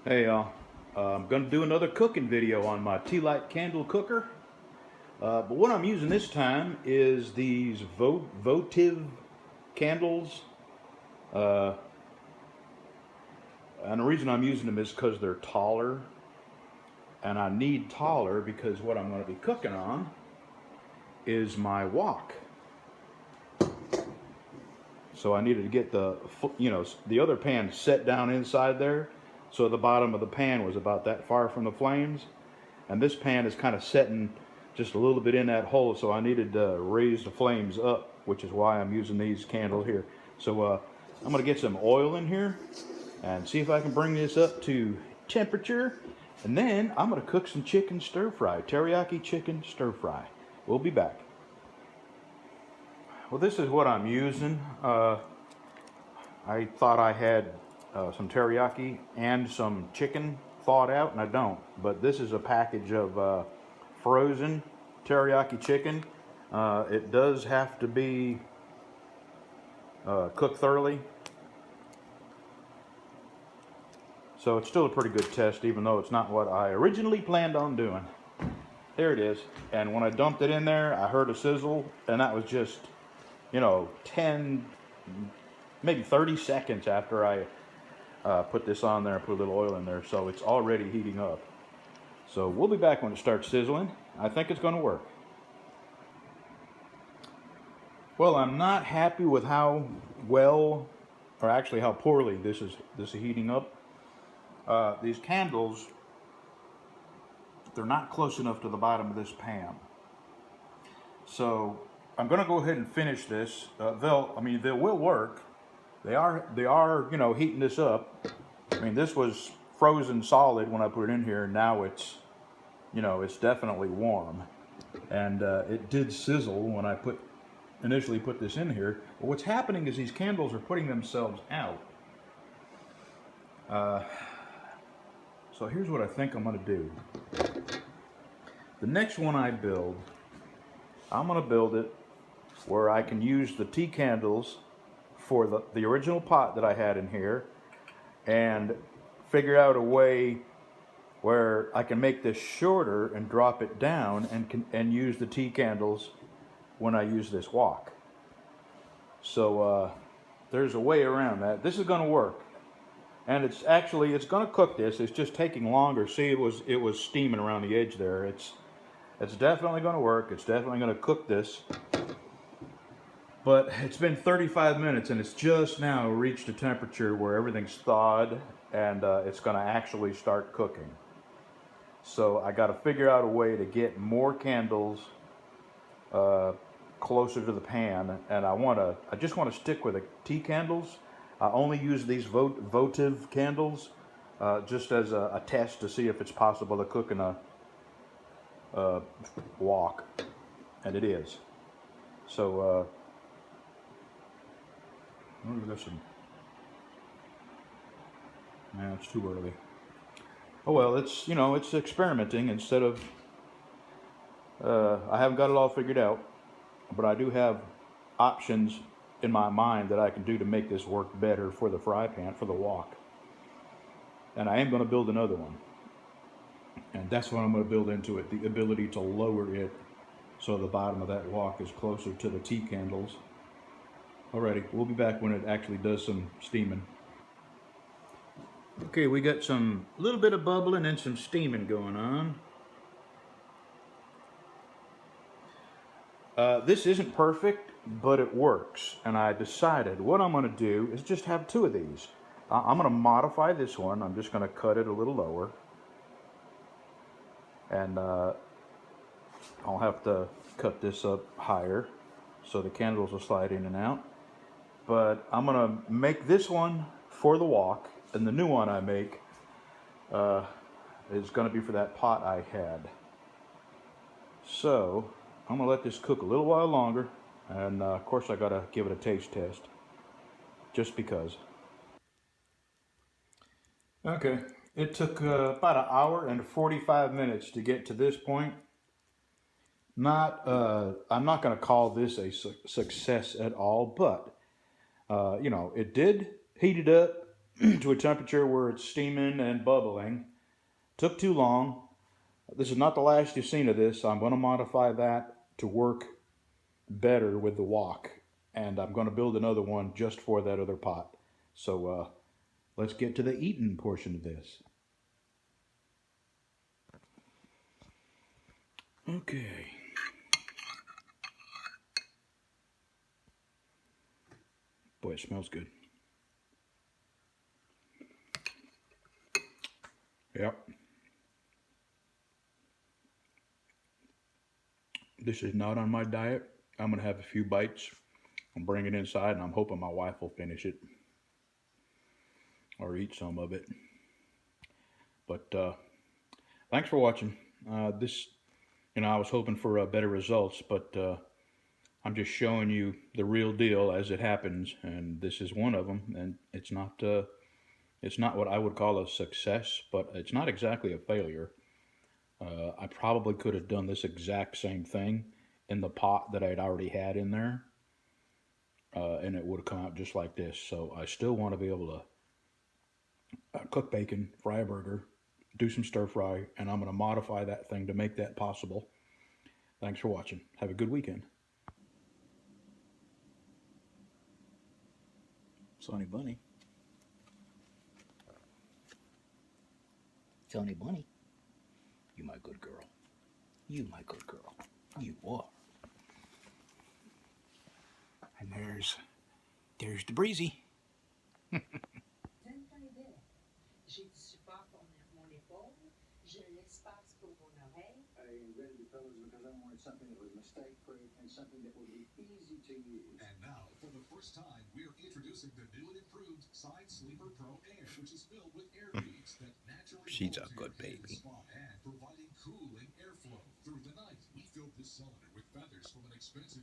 Hey y'all, I'm going to do another cooking video on my Tealight candle cooker. But what I'm using this time is these votive candles. Uh, and the reason I'm using them is because they're taller. And I need taller because what I'm going to be cooking on is my wok. So I needed to get the other pan set down inside there. So the bottom of the pan was about that far from the flames. And this pan is kind of setting just a little bit in that hole, so I needed to raise the flames up, which is why I'm using these candles here. So I'm going to get some oil in here and see if I can bring this up to temperature. And then I'm going to cook some chicken stir fry, teriyaki chicken stir fry. We'll be back. Well, this is what I'm using. I thought I had some teriyaki and some chicken thawed out, and I don't. But this is a package of frozen teriyaki chicken. It does have to be cooked thoroughly. So it's still a pretty good test, even though it's not what I originally planned on doing. There it is. And when I dumped it in there, I heard a sizzle, and that was just, 10, maybe 30 seconds after I put this on there and put a little oil in there. So it's already heating up. So we'll be back when it starts sizzling. I think it's going to work. Well, I'm not happy with how well, or actually how poorly this is heating up. These candles, they're not close enough to the bottom of this pan. So I'm going to go ahead and finish this. They will work. They are, heating this up. I mean, this was frozen solid when I put it in here. Now it's, it's definitely warm. And it did sizzle when I initially put this in here. But what's happening is these candles are putting themselves out. So here's what I think I'm going to do. The next one I build, I'm going to build it where I can use the tea candles for the original pot that I had in here, and figure out a way where I can make this shorter and drop it down and use the tea candles when I use this wok. So there's a way around that. This is going to work, and it's going to cook this. It's just taking longer. See, it was steaming around the edge there. It's definitely going to work. It's definitely going to cook this. But it's been 35 minutes, and it's just now reached a temperature where everything's thawed, and it's going to actually start cooking. So I got to figure out a way to get more candles closer to the pan, and I just want to stick with the tea candles. I only use these votive candles just as a test to see if it's possible to cook in a wok, and it is. So we've got some. Man, it's too early. Oh well, it's experimenting instead of. I haven't got it all figured out, but I do have options in my mind that I can do to make this work better for the fry pan, for the wok. And I am going to build another one. And that's what I'm going to build into it, the ability to lower it so the bottom of that wok is closer to the tea candles. Alrighty, we'll be back when it actually does some steaming. Okay, we got some little bit of bubbling and some steaming going on. This isn't perfect, but it works. And I decided what I'm going to do is just have two of these. I'm going to modify this one. I'm just going to cut it a little lower. And I'll have to cut this up higher so the candles will slide in and out. But I'm going to make this one for the wok, and the new one I make is going to be for that pot I had. So I'm going to let this cook a little while longer, and of course I got to give it a taste test, just because. Okay, it took about an hour and 45 minutes to get to this point. I'm not going to call this a success at all, but it did heat it up. to a temperature where it's steaming and bubbling. Took too long. This is not the last you've seen of this. I'm going to modify that to work better with the wok. And I'm going to build another one just for that other pot. So let's get to the eating portion of this. Okay. Boy, it smells good. Yep. This is not on my diet. I'm going to have a few bites. I'm bringing it inside, and I'm hoping my wife will finish it or eat some of it. But thanks for watching. This, I was hoping for better results, but I'm just showing you the real deal as it happens, and this is one of them. And it's not what I would call a success, but it's not exactly a failure. I probably could have done this exact same thing in the pot that I'd already had in there, and it would have come out just like this. So I still want to be able to cook bacon, fry a burger, do some stir fry, and I'm going to modify that thing to make that possible. Thanks for watching. Have a good weekend. Sonny Bunny. Sonny Bunny. You my good girl. You my good girl. You are. And there's the breezy. J'ai du support pour mon épaule. J'ai l'espace pour mon oreille. I invented the pillows because I wanted something that was mistake-free and something that would be easy to use. And now, for the first time, we're introducing the new and improved Side Sleeper Pro Air, which is filled with air beads that naturally She's a good baby. And providing cooling airflow through the night. We filled this cylinder with feathers from an expensive